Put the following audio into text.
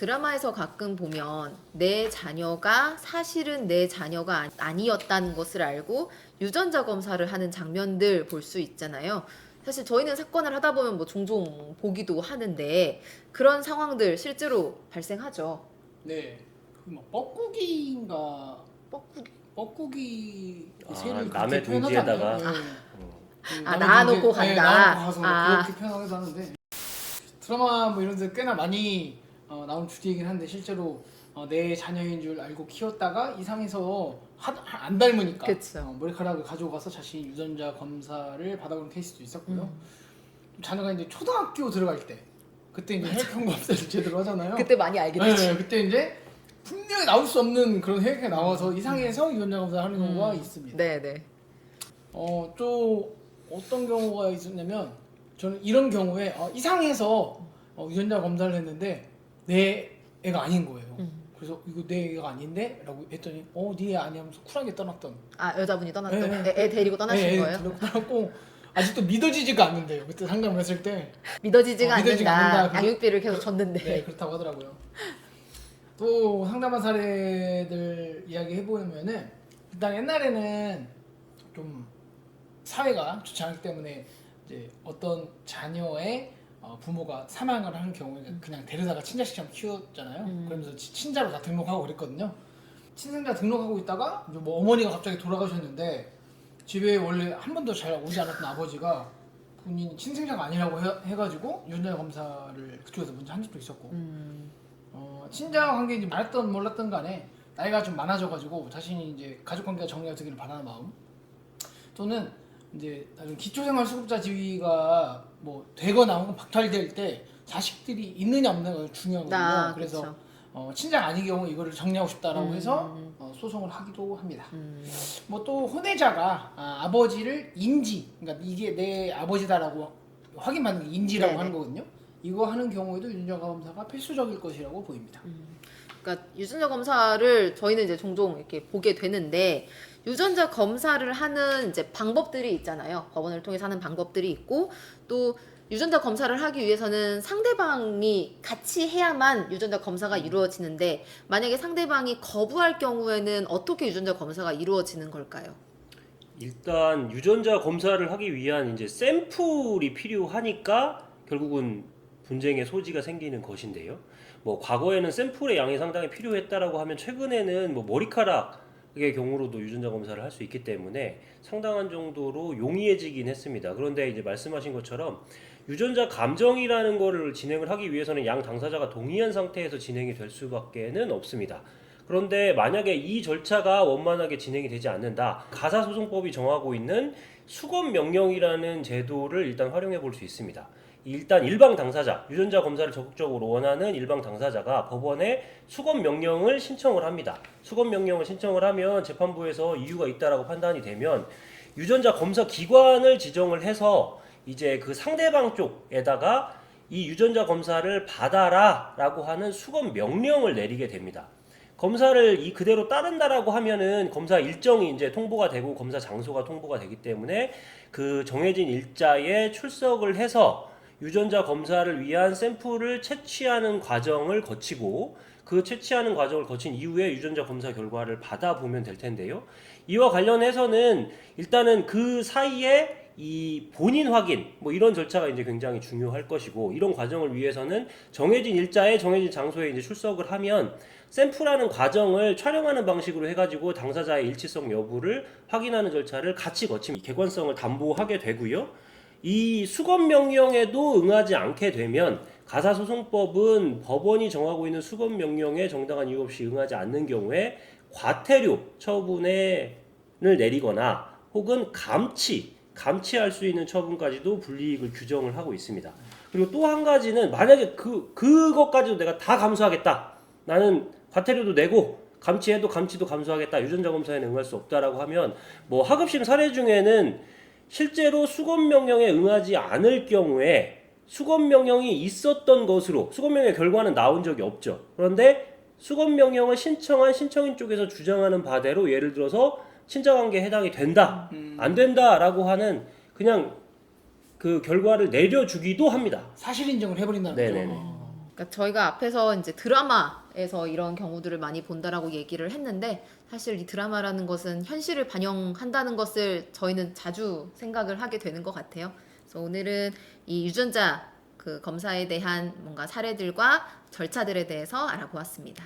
드라마에서 가끔 보면 내 자녀가 사실은 내 자녀가 아니었다는 것을 알고 유전자 검사를 하는 장면들 볼 수 있잖아요. 사실 저희는 사건을 하다 보면 뭐 종종 보기도 하는데 그런 상황들 실제로 발생하죠. 네, 그뭐 뻐꾸기인가 뻐꾸기. 뻐꾸기 아, 새를 남의 그렇게 표현하지 둥지에다가. 않나요? 네. 아, 남의 낳아놓고 둥지에- 간다. 네, 낳아놓고 가서 아. 그렇게 표현하기도 하는데 드라마 뭐 이런 데 꽤나 많이 나온 주제이긴 한데 실제로 내 자녀인 줄 알고 키웠다가 이상해서 안 닮으니까 그쵸. 머리카락을 가져가서 자신이 유전자 검사를 받아보는 케이스도 있었고요. 자녀가 이제 초등학교 들어갈 때 그때 이제 혈액형 검사를 제대로 하잖아요. 그때 많이 알게 네, 되지. 그때 이제 분명히 나올 수 없는 그런 혈액형이 나와서 이상해서 유전자 검사를 하는 경우가 있습니다. 네네. 또 어떤 경우가 있었냐면 저는 이런 경우에 이상해서 유전자 검사를 했는데 내 애가 아닌 거예요. 그래서 이거 내 애가 아닌데? 라고 했더니 네 애 아니하면서 쿨하게 떠났던. 아, 여자분이 떠났던 네. 애 데리고 떠나신 애 거예요? 데리고 떠났고 아직도 믿어지지가 않는데요. 그때 상담을 했을 때 믿어지지가 믿어지지가 않는다. 않는다. 양육비를 계속 줬는데. 네, 그렇다고 하더라고요. 또 상담한 사례들 이야기 해보면은 일단 옛날에는 좀 사회가 좋지 않기 때문에 이제 어떤 자녀의 부모가 사망을 하는 경우에 그냥 데려다가 친자식처럼 키웠잖아요. 그러면서 친자로 다 등록하고 그랬거든요. 친생자 등록하고 있다가 이제 뭐 어머니가 갑자기 돌아가셨는데 집에 원래 한 번도 잘 오지 않았던 아버지가 본인이 친생자가 아니라고 해가지고 유전자 검사를 그쪽에서 먼저 한 적도 있었고 친자 관계인지 알았던 몰랐던 간에 나이가 좀 많아져가지고 자신이 이제 가족 관계가 정리가 되기를 바라는 마음 또는 이제 나중 기초생활수급자 지위가 뭐 되거나 혹은 박탈될 때 자식들이 있느냐 없느냐가 중요하거든요. 그래서 그쵸. 친자가 아닌 경우 이거를 정리하고 싶다라고 해서 소송을 하기도 합니다. 뭐 또 혼외자가 아버지를 인지, 그러니까 이게 내 아버지다라고 확인받는 게 인지라고 네네. 하는 거거든요. 이거 하는 경우에도 유전자 검사가 필수적일 것이라고 보입니다. 그러니까 유전자 검사를 저희는 이제 종종 이렇게 보게 되는데 유전자 검사를 하는 이제 방법들이 있잖아요. 법원을 통해서 하는 방법들이 있고 또 유전자 검사를 하기 위해서는 상대방이 같이 해야만 유전자 검사가 이루어지는데 만약에 상대방이 거부할 경우에는 어떻게 유전자 검사가 이루어지는 걸까요? 일단 유전자 검사를 하기 위한 이제 샘플이 필요하니까 결국은 분쟁의 소지가 생기는 것인데요. 뭐 과거에는 샘플의 양이 상당히 필요했다라고 하면 최근에는 뭐 머리카락의 경우로도 유전자 검사를 할 수 있기 때문에 상당한 정도로 용이해지긴 했습니다. 그런데 이제 말씀하신 것처럼 유전자 감정이라는 거를 진행을 하기 위해서는 양 당사자가 동의한 상태에서 진행이 될 수밖에는 없습니다. 그런데 만약에 이 절차가 원만하게 진행이 되지 않는다. 가사소송법이 정하고 있는 수검 명령이라는 제도를 일단 활용해 볼 수 있습니다. 일단 일방 당사자, 유전자 검사를 적극적으로 원하는 일방 당사자가 법원에 수검 명령을 신청을 합니다. 수검 명령을 신청을 하면 재판부에서 이유가 있다라고 판단이 되면 유전자 검사 기관을 지정을 해서 이제 그 상대방 쪽에다가 이 유전자 검사를 받아라라고 하는 수검 명령을 내리게 됩니다. 검사를 이 그대로 따른다라고 하면은 검사 일정이 이제 통보가 되고 검사 장소가 통보가 되기 때문에 그 정해진 일자에 출석을 해서 유전자 검사를 위한 샘플을 채취하는 과정을 거치고 그 채취하는 과정을 거친 이후에 유전자 검사 결과를 받아보면 될 텐데요. 이와 관련해서는 일단은 그 사이에 이 본인 확인 뭐 이런 절차가 이제 굉장히 중요할 것이고 이런 과정을 위해서는 정해진 일자에 정해진 장소에 이제 출석을 하면 샘플하는 과정을 촬영하는 방식으로 해가지고 당사자의 일치성 여부를 확인하는 절차를 같이 거치면 객관성을 담보하게 되고요. 이 수검 명령에도 응하지 않게 되면 가사소송법은 법원이 정하고 있는 수검 명령에 정당한 이유 없이 응하지 않는 경우에 과태료 처분을 내리거나 혹은 감치할 수 있는 처분까지도 불이익을 규정을 하고 있습니다. 그리고 또 한 가지는 만약에 그것까지도 내가 다 감수하겠다. 나는 과태료도 내고 감치도 감수하겠다. 유전자 검사에는 응할 수 없다라고 하면 뭐 하급심 사례 중에는 실제로 수검 명령에 응하지 않을 경우에 수검 명령이 있었던 것으로 수검 명령의 결과는 나온 적이 없죠. 그런데 수검 명령을 신청한 신청인 쪽에서 주장하는 바대로 예를 들어서 친자관계에 해당이 된다, 안 된다라고 하는 그냥 그 결과를 내려주기도 합니다. 사실 인정을 해버린다는 네네네. 거죠. 그러니까 저희가 앞에서 이제 드라마에서 이런 경우들을 많이 본다라고 얘기를 했는데 사실 이 드라마라는 것은 현실을 반영한다는 것을 저희는 자주 생각을 하게 되는 것 같아요. 그래서 오늘은 이 유전자 그 검사에 대한 뭔가 사례들과 절차들에 대해서 알아보았습니다.